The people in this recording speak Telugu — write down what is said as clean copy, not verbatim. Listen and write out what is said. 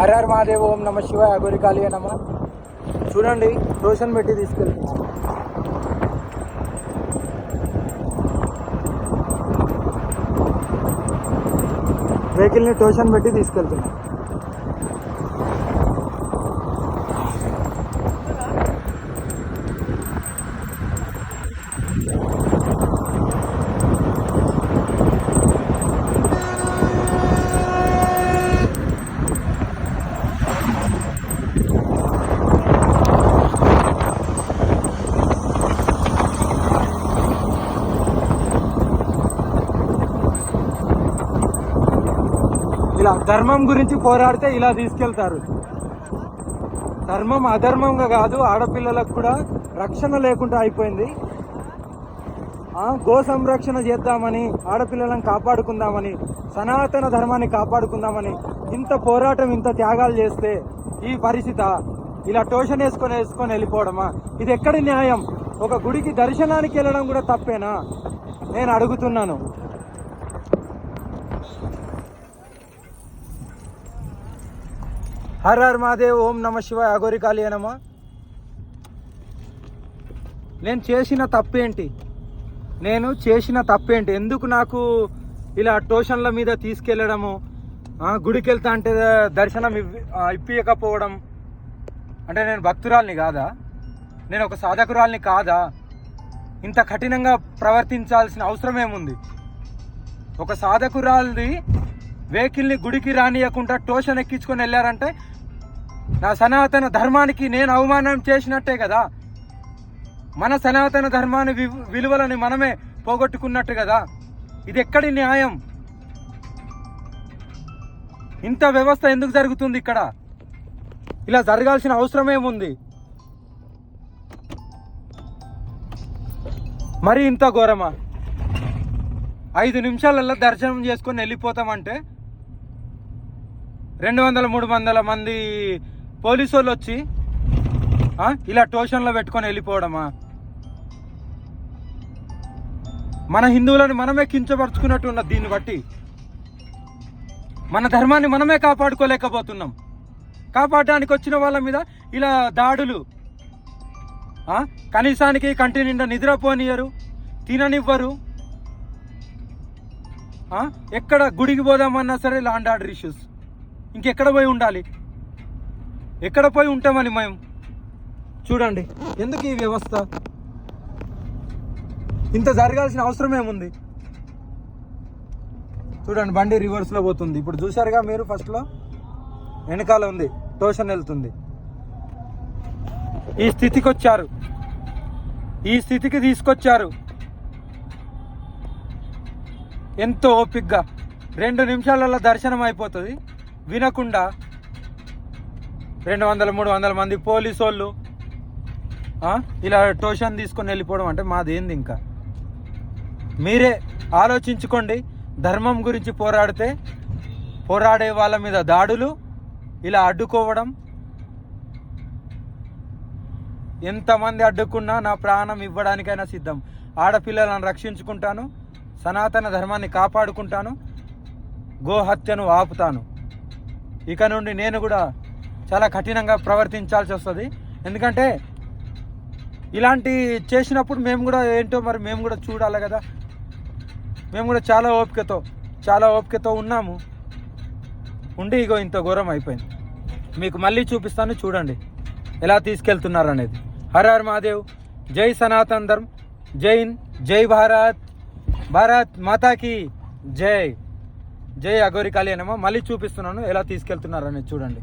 హర హర మహాదేవ్, ఓం నమ శివాయ, అఘోరి కాళీ నమ. చూడండి, ట్యూషన్ పెట్టి తీసుకెళ్తున్నాం. వెహికల్ని ట్యూషన్ పెట్టి తీసుకెళ్తున్నాం. ఇలా ధర్మం గురించి పోరాడితే ఇలా తీసుకెళ్తారు. ధర్మం అధర్మంగా కాదు, ఆడపిల్లలకు కూడా రక్షణ లేకుండా అయిపోయింది. గో సంరక్షణ చేద్దామని, ఆడపిల్లలను కాపాడుకుందామని, సనాతన ధర్మాన్ని కాపాడుకుందామని ఇంత పోరాటం, ఇంత త్యాగాలు చేస్తే ఈ పరిస్థితి ఇలా ట్యూషన్ వేసుకొని వెళ్ళిపోవడమా? ఇది ఎక్కడి న్యాయం? ఒక గుడికి దర్శనానికి వెళ్ళడం కూడా తప్పేనా? నేను అడుగుతున్నాను. హర హర మహాదేవ్, ఓం నమ శివాయ, అఘోరి కాళీ నమ. నేను చేసిన తప్పేంటి? ఎందుకు నాకు ఇలా ట్యూషన్ల మీద తీసుకెళ్ళడము, గుడికి వెళ్తా అంటే దర్శనం ఇప్పియకపోవడం? అంటే నేను భక్తురాల్ని కాదా? నేను ఒక సాధకురాల్ని కాదా? ఇంత కఠినంగా ప్రవర్తించాల్సిన అవసరం ఏముంది? ఒక సాధకురాల్ది వెహికల్ని గుడికి రానియకుండా ట్యూషన్ ఎక్కించుకొని వెళ్ళారంటే నా సనాతన ధర్మానికి నేను అవమానం చేసినట్టే కదా. మన సనాతన ధర్మాన్ని విలువలని మనమే పోగొట్టుకున్నట్టు కదా. ఇది ఎక్కడి న్యాయం? ఇంత వ్యవస్థ ఎందుకు జరుగుతుంది ఇక్కడ? ఇలా జరగాల్సిన అవసరం ఏముంది? మరి ఇంత ఘోరమా? 5 నిమిషాలలో దర్శనం చేసుకొని వెళ్ళిపోతామంటే 200-300 మంది పోలీసు వాళ్ళు వచ్చి ఇలా ట్యూషన్లో పెట్టుకొని వెళ్ళిపోవడమా? మన హిందువులను మనమే కించపరుచుకున్నట్టు ఉన్నది. దీన్ని బట్టి మన ధర్మాన్ని మనమే కాపాడుకోలేకపోతున్నాం. కాపాడడానికి వచ్చిన వాళ్ళ మీద ఇలా దాడులు. కనీసానికి కంటి నిండా నిద్రపోనియరు, తిననివ్వరు. ఎక్కడ గుడికి పోదామన్నా సరే ల్యాండ్ ఆర్డర్ ఇష్యూస్. ఇంకెక్కడ పోయి ఉండాలి? ఎక్కడ పోయి ఉంటామని మేము? చూడండి, ఎందుకు ఈ వ్యవస్థ? ఇంత జరగాల్సిన అవసరం ఏముంది? చూడండి, బండి రివర్స్లో పోతుంది. ఇప్పుడు చూసారుగా మీరు, ఫస్ట్లో వెనకాల ఉంది, ట్యూషన్ వెళ్తుంది. ఈ స్థితికి తీసుకొచ్చారు. ఎంతో ఓపికగా 2 నిమిషాలలో దర్శనం అయిపోతుంది. వినకుండా 200-300 మంది పోలీసు వాళ్ళు ఇలా ట్యూషన్ తీసుకొని వెళ్ళిపోవడం అంటే మాదేంది? ఇంకా మీరే ఆలోచించుకోండి. ధర్మం గురించి పోరాడే వాళ్ళ మీద దాడులు, ఇలా అడ్డుకోవడం. ఎంతమంది అడ్డుకున్నా నా ప్రాణం ఇవ్వడానికైనా సిద్ధం. ఆడపిల్లలను రక్షించుకుంటాను, సనాతన ధర్మాన్ని కాపాడుకుంటాను, గోహత్యను ఆపుతాను. ఇక నుండి నేను కూడా చాలా కఠినంగా ప్రవర్తించాల్సి వస్తుంది. ఎందుకంటే ఇలాంటి చేసినప్పుడు మేము కూడా ఏంటో మరి మేము కూడా చూడాలి కదా. మేము కూడా చాలా ఓపికతో ఉన్నాము. ఇగో ఇంత ఘోరం అయిపోయింది. మీకు మళ్ళీ చూపిస్తాను, చూడండి ఎలా తీసుకెళ్తున్నారు అనేది. హర హర మహాదేవ్, జై సనాతన్ ధర్మ్, జై హింద్, జై భారత్ మాతాకి జై. జై అఘోరి కాళీ నమ. మళ్ళీ చూపిస్తున్నాను ఎలా తీసుకెళ్తున్నారు అనేది చూడండి.